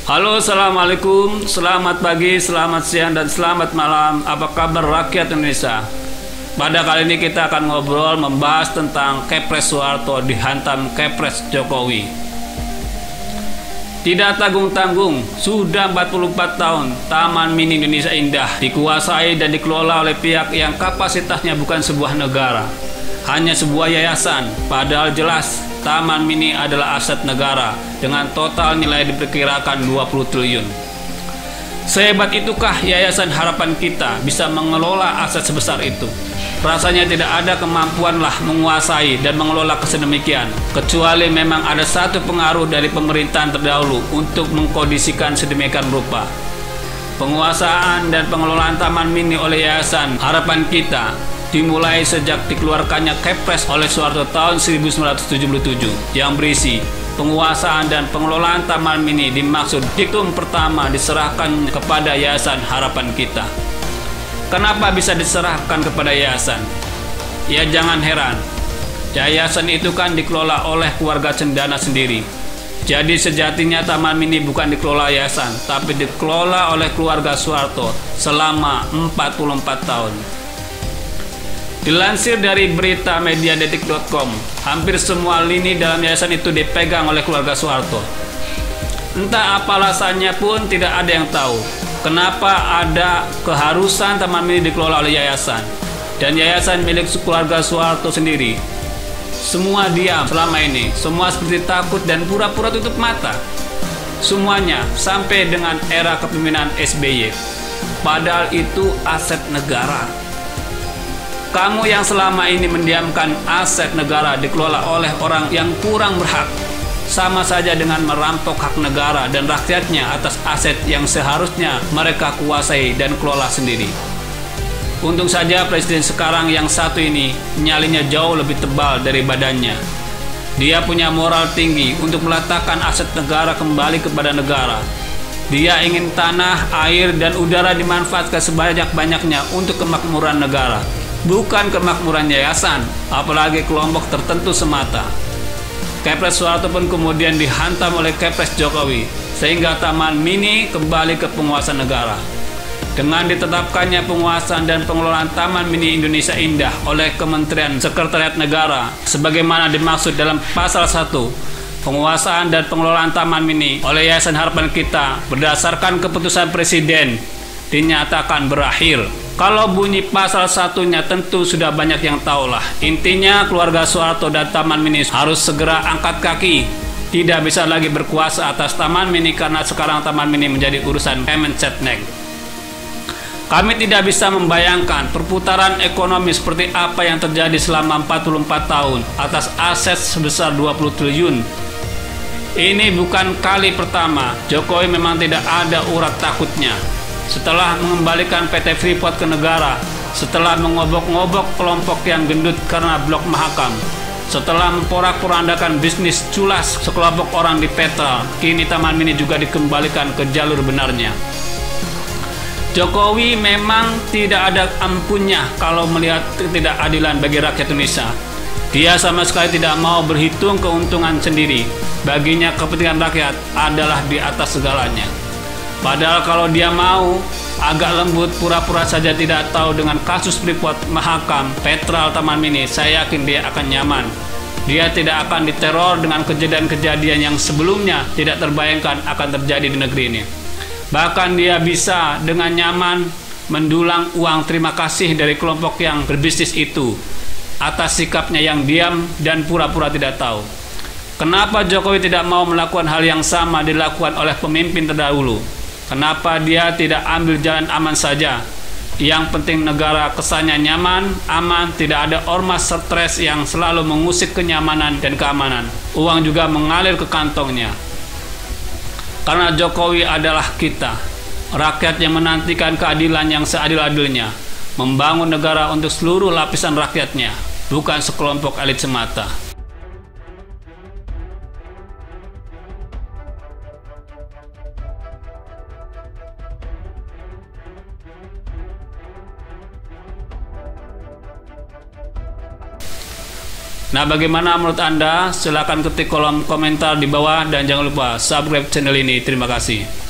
Halo, assalamualaikum, selamat pagi, selamat siang, dan selamat malam. Apa kabar rakyat Indonesia? Pada kali ini kita akan ngobrol membahas tentang Kepres Soeharto dihantam Kepres Jokowi. Tidak tanggung-tanggung, sudah 44 tahun Taman Mini Indonesia Indah dikuasai dan dikelola oleh pihak yang kapasitasnya bukan sebuah negara, hanya sebuah yayasan. Padahal jelas Taman Mini adalah aset negara dengan total nilai diperkirakan 20 triliun. Sehebat itukah Yayasan Harapan Kita bisa mengelola aset sebesar itu? Rasanya tidak ada kemampuanlah menguasai dan mengelola kesedemikian, kecuali memang ada satu pengaruh dari pemerintahan terdahulu untuk mengkondisikan sedemikian rupa. Penguasaan dan pengelolaan Taman Mini oleh Yayasan Harapan Kita dimulai sejak dikeluarkannya Kepres oleh Soeharto tahun 1977 yang berisi penguasaan dan pengelolaan Taman Mini dimaksud diktum pertama diserahkan kepada Yayasan Harapan Kita. Kenapa bisa diserahkan kepada yayasan? Ya jangan heran, yayasan itu kan dikelola oleh keluarga cendana sendiri. Jadi sejatinya Taman Mini bukan dikelola yayasan, tapi dikelola oleh keluarga Soeharto selama 44 tahun. Dilansir dari berita mediadetik.com, hampir semua lini dalam yayasan itu dipegang oleh keluarga Soeharto. Entah apa alasannya pun tidak ada yang tahu kenapa ada keharusan Taman Mini dikelola oleh yayasan, dan yayasan milik keluarga Soeharto sendiri. Semua diam selama ini, semua seperti takut dan pura-pura tutup mata. Semuanya sampai dengan era kepemimpinan SBY. Padahal itu aset negara. Kamu yang selama ini mendiamkan aset negara dikelola oleh orang yang kurang berhak, sama saja dengan merampok hak negara dan rakyatnya atas aset yang seharusnya mereka kuasai dan kelola sendiri. Untung saja presiden sekarang yang satu ini nyalinya jauh lebih tebal dari badannya. Dia punya moral tinggi untuk meletakkan aset negara kembali kepada negara. Dia ingin tanah, air, dan udara dimanfaatkan sebanyak-banyaknya untuk kemakmuran negara, bukan kemakmuran yayasan, apalagi kelompok tertentu semata. Kepres Soeharto pun kemudian dihantam oleh Kepres Jokowi, sehingga Taman Mini kembali ke penguasaan negara. Dengan ditetapkannya penguasaan dan pengelolaan Taman Mini Indonesia Indah oleh Kementerian Sekretariat Negara, sebagaimana dimaksud dalam pasal 1, penguasaan dan pengelolaan Taman Mini oleh Yayasan Harapan Kita berdasarkan keputusan Presiden dinyatakan berakhir. Kalau bunyi pasal satunya tentu sudah banyak yang tahulah. Intinya keluarga Soeharto dan Taman Mini harus segera angkat kaki. Tidak bisa lagi berkuasa atas Taman Mini karena sekarang Taman Mini menjadi urusan Kemensetnek. Kami tidak bisa membayangkan perputaran ekonomi seperti apa yang terjadi selama 44 tahun atas aset sebesar 20 triliun. Ini bukan kali pertama. Jokowi memang tidak ada urat takutnya. Setelah mengembalikan PT Freeport ke negara, setelah mengobok-ngobok kelompok yang gendut karena blok Mahakam, setelah memporak-porandakan bisnis culas sekelompok orang di Petra, kini Taman Mini juga dikembalikan ke jalur benarnya. Jokowi memang tidak ada ampunnya kalau melihat ketidakadilan bagi rakyat Indonesia. Dia sama sekali tidak mau berhitung keuntungan sendiri. Baginya kepentingan rakyat adalah di atas segalanya. Padahal kalau dia mau agak lembut, pura-pura saja tidak tahu dengan kasus Freeport, Mahakam, Petra, Taman Mini, saya yakin dia akan nyaman. Dia tidak akan diteror dengan kejadian-kejadian yang sebelumnya tidak terbayangkan akan terjadi di negeri ini. Bahkan dia bisa dengan nyaman mendulang uang terima kasih dari kelompok yang berbisnis itu atas sikapnya yang diam dan pura-pura tidak tahu. Kenapa Jokowi tidak mau melakukan hal yang sama dilakukan oleh pemimpin terdahulu? Kenapa dia tidak ambil jalan aman saja? Yang penting negara kesannya nyaman, aman, tidak ada ormas stres yang selalu mengusik kenyamanan dan keamanan. Uang juga mengalir ke kantongnya. Karena Jokowi adalah kita, rakyat yang menantikan keadilan yang seadil-adilnya, membangun negara untuk seluruh lapisan rakyatnya, bukan sekelompok elit semata. Nah, bagaimana menurut Anda? Silahkan ketik kolom komentar di bawah dan jangan lupa subscribe channel ini. Terima kasih.